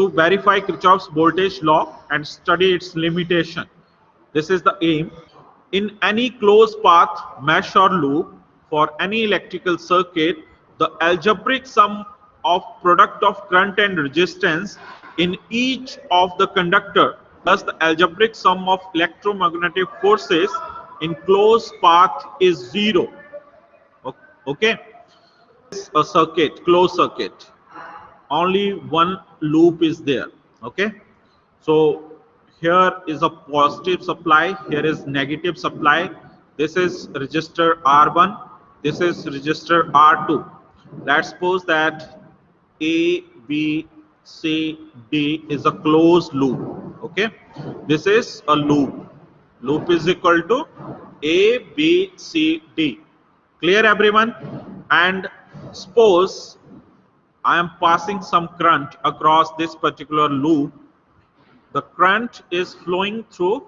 to verify Kirchhoff's voltage law and study its limitation. This is the aim. In any closed path, mesh or loop for any electrical circuit, the algebraic sum of product of current and resistance in each of the conductor plus the algebraic sum of electromagnetic forces in closed path is 0. Okay, a circuit, closed circuit, only one loop is there. Okay, so here is a positive supply, here is negative supply. This is resistor R1, this is resistor R2. Let's suppose that A, B, C, D is a closed loop. Okay, this is a loop. Loop is equal to A, B, C, D. Clear, everyone? And suppose I am passing some current across this particular loop. The current is flowing through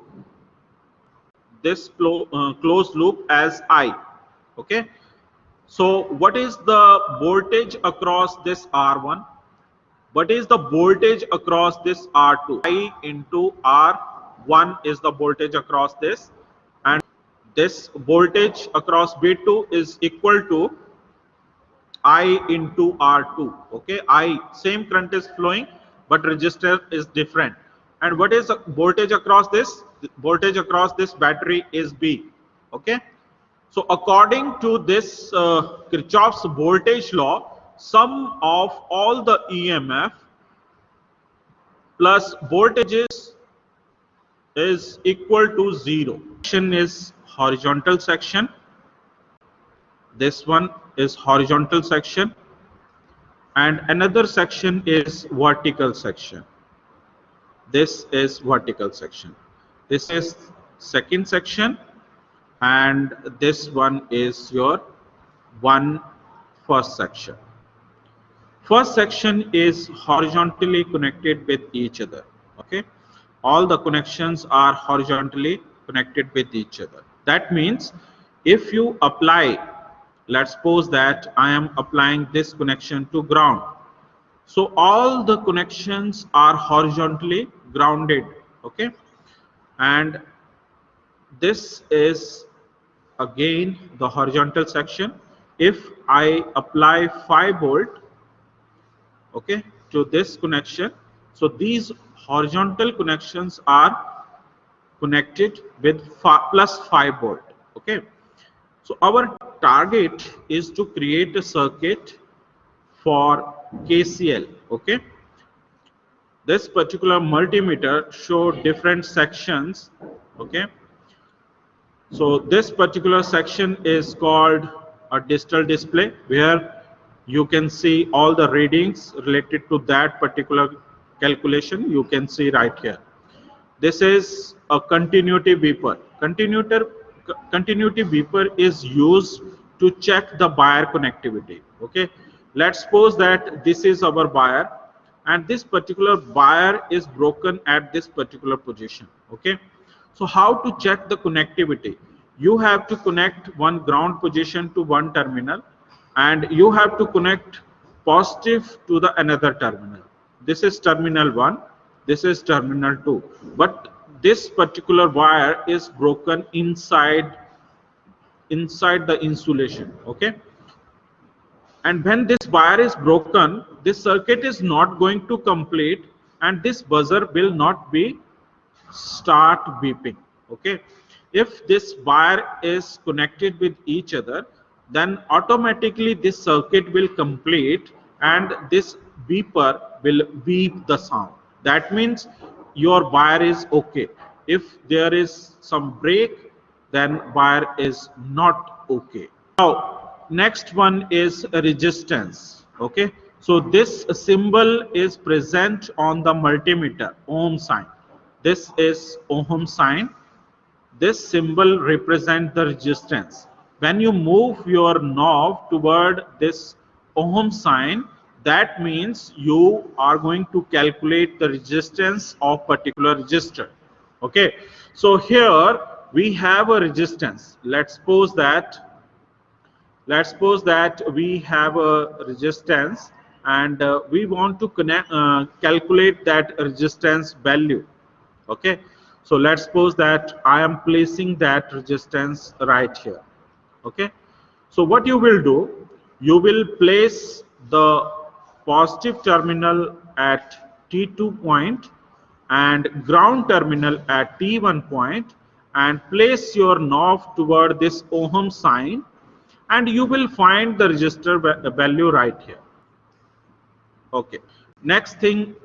this closed loop as I. Okay. So what is the voltage across this R1? What is the voltage across this R2? I into R1 is the voltage across this, and this voltage across B2 is equal to I into R2. Okay, I, same current is flowing, but resistor is different. And what is the voltage across this? The voltage across this battery is B. Okay, so according to this Kirchhoff's voltage law, sum of all the EMF plus voltages is equal to 0. Section is horizontal section. This one is horizontal section, and another section is vertical section. This is vertical section. This is second section, and this one is your first section. First section is horizontally connected with each other. Okay, all the connections are horizontally connected with each other. That means if you apply, let's suppose that I am applying this connection to ground. So all the connections are horizontally grounded. Okay, and this is again the horizontal section. If I apply 5 volt, okay, to this connection, so these horizontal connections are connected with plus 5 volt. Okay, so our target is to create a circuit for KCL. Okay, this particular multimeter show different sections. Okay, so this particular section is called a digital display, where you can see all the readings related to that particular calculation. You can see right here. This is a continuity beeper. Continuity beeper is used to check the wire connectivity. Okay, let's suppose that this is our wire, and this particular wire is broken at this particular position. Okay, so how to check the connectivity? You have to connect one ground position to one terminal, and you have to connect positive to the another terminal. This is terminal 1, this is terminal 2, but this particular wire is broken inside the insulation. Okay, and when this wire is broken, this circuit is not going to complete, and this buzzer will not be start beeping. Okay, if this wire is connected with each other, then automatically this circuit will complete, and this beeper will beep the sound. That means your wire is okay. If there is some break, then wire is not okay. Now next one is resistance. Okay, so this symbol is present on the multimeter, ohm sign. This is ohm sign. This symbol represents the resistance. When you move your knob toward this ohm sign, that means you are going to calculate the resistance of particular resistor. Okay, so here we have a resistance. Let's suppose that we have a resistance and we want to calculate that resistance value. Okay, so let's suppose that I am placing that resistance right here. Okay, so what you will do, you will place the positive terminal at T2 point and ground terminal at T1 point, and place your knob toward this ohm sign, and you will find the resistor value right here. Okay. Next thing,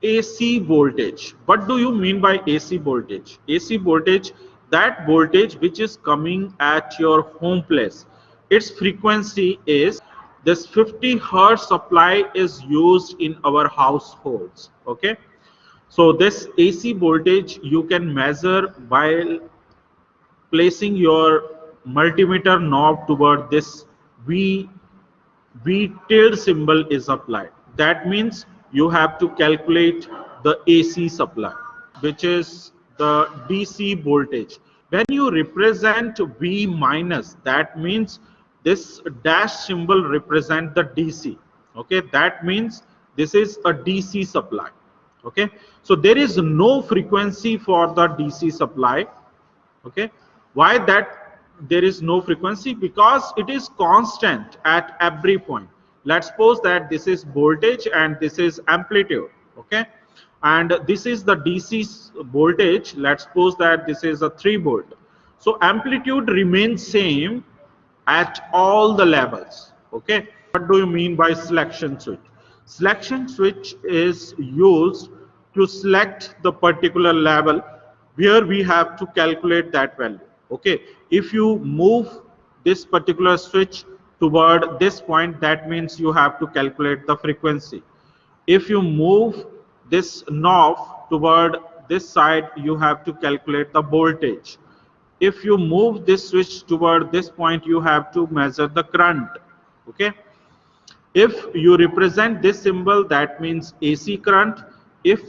AC voltage. What do you mean by AC voltage? AC voltage, that voltage which is coming at your home place. Its frequency is this 50 hertz supply is used in our households. Okay. So this AC voltage you can measure while placing your multimeter knob toward this V tilde symbol is applied. That means you have to calculate the AC supply, which is the DC voltage. When you represent V minus, that means this dash symbol represent the DC. Okay, that means this is a DC supply. Okay, so there is no frequency for the DC supply. Okay, why that there is no frequency? Because it is constant at every point. Let's suppose that this is voltage and this is amplitude. Okay, and this is the DC voltage. Let's suppose that this is a 3 volt. So amplitude remains same at all the levels. Okay, what do you mean by selection switch? Selection switch is used to select the particular level where we have to calculate that value. Okay, if you move this particular switch toward this point, that means you have to calculate the frequency. If you move this knob toward this side, you have to calculate the voltage. If you move this switch toward this point, you have to measure the current. Okay, if you represent this symbol, that means AC current. If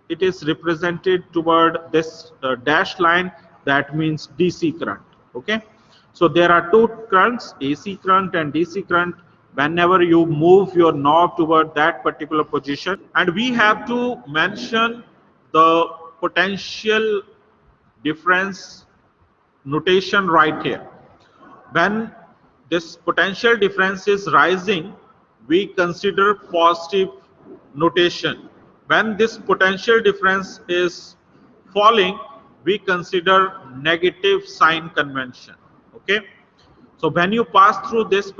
it is represented toward this dashed line, that means DC current. Okay, so there are two currents, AC current and DC current. Whenever you move your knob toward that particular position, and we have to mention the potential difference notation right here. When this potential difference is rising, we consider positive notation. When this potential difference is falling, we consider negative sign convention. Okay, so when you pass through this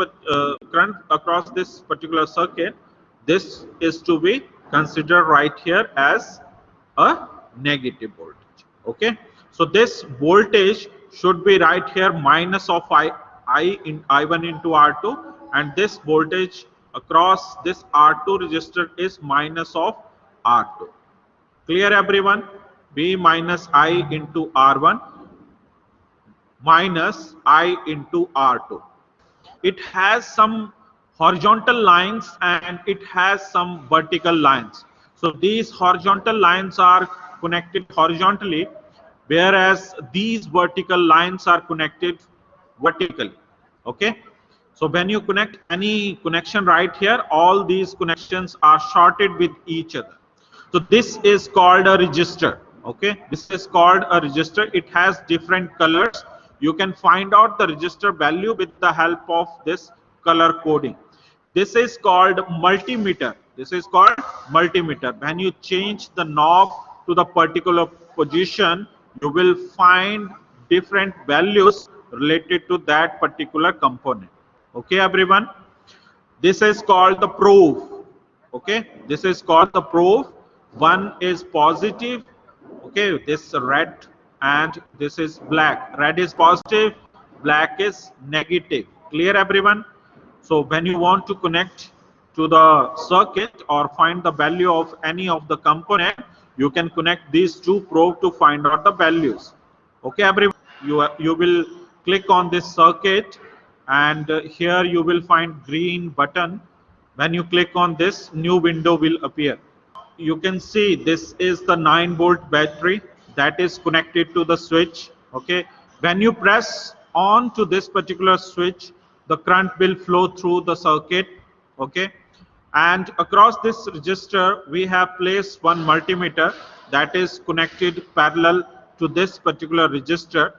current across this particular circuit, this is to be considered right here as a negative voltage. Okay, so this voltage should be right here minus of I1 into R2, and this voltage across this R2 resistor is minus of R2. Clear everyone? V minus I into R1 minus I into R2. It has some horizontal lines and it has some vertical lines. So these horizontal lines are connected horizontally, whereas these vertical lines are connected vertically. Okay, so when you connect any connection right here, all these connections are shorted with each other. So this is called a resistor. Okay, this is called a resistor. It has different colors. You can find out the resistor value with the help of this color coding. This is called multimeter. This is called multimeter. When you change the knob to the particular position, you will find different values related to that particular component. Okay, everyone? This is called the probe. Okay, this is called the probe. One is positive. Okay, this red and this is black. Red is positive, black is negative. Clear, everyone? So when you want to connect to the circuit or find the value of any of the component, you can connect these two probes to find out the values. Okay, everyone? You will click on this circuit, and here you will find green button. When you click on this, new window will appear. You can see this is the 9-volt battery that is connected to the switch. Okay, when you press on to this particular switch, the current will flow through the circuit. Okay, And across this register we have placed one multimeter that is connected parallel to this particular register.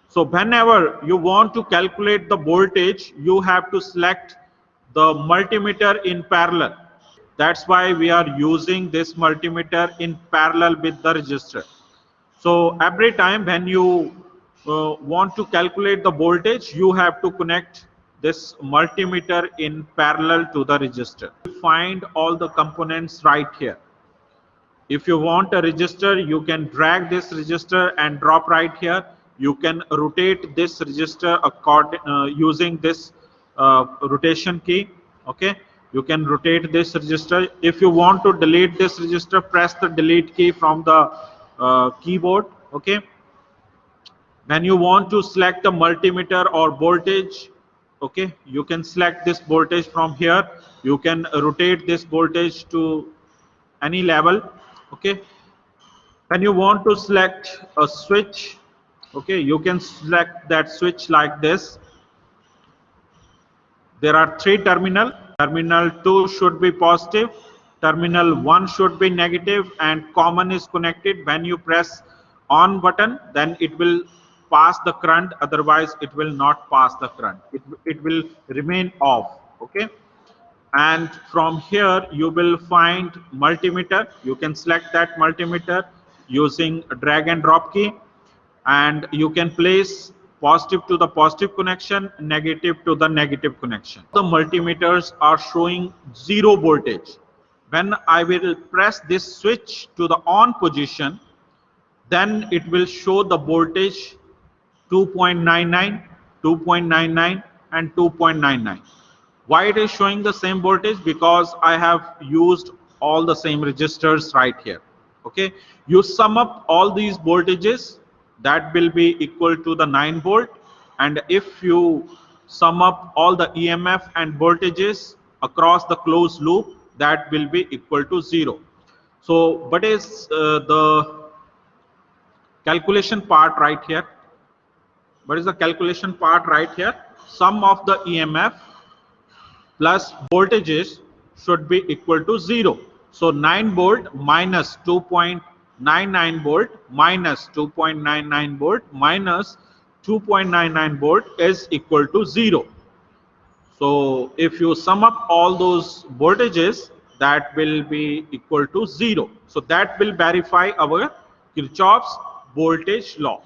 So whenever you want to calculate the voltage, you have to select the multimeter in parallel. That's why we are using this multimeter in parallel with the register. So every time when you want to calculate the voltage, you have to connect this multimeter in parallel to the register. Find all the components right here. If you want a register, you can drag this register and drop right here. You can rotate this register using this rotation key. Okay, you can rotate this register. If you want to delete this register, press the delete key from the keyboard. Okay, when you want to select the multimeter or voltage, okay, you can select this voltage from here. You can rotate this voltage to any level. Okay, when you want to select a switch, okay, you can select that switch like this. There are three terminal. Terminal 2 should be positive, terminal 1 should be negative, and common is connected. When you press on button, then it will pass the current, otherwise it will not pass the current. It will remain off. Okay, and from here you will find multimeter. You can select that multimeter using a drag and drop key, and you can place positive to the positive connection, negative to the negative connection. The multimeters are showing 0 voltage. When I will press this switch to the on position, then it will show the voltage 2.99, 2.99 and 2.99. Why it is showing the same voltage? Because I have used all the same resistors right here. Okay, you sum up all these voltages, that will be equal to the 9 volt, and if you sum up all the EMF and voltages across the closed loop, that will be equal to 0. So what is the calculation part right here? What is the calculation part right here? Sum of the EMF plus voltages should be equal to 0. So 9 volt minus 2.99 volt minus 2.99 volt minus 2.99 volt is equal to 0. So if you sum up all those voltages, that will be equal to 0. So that will verify our Kirchhoff's voltage law.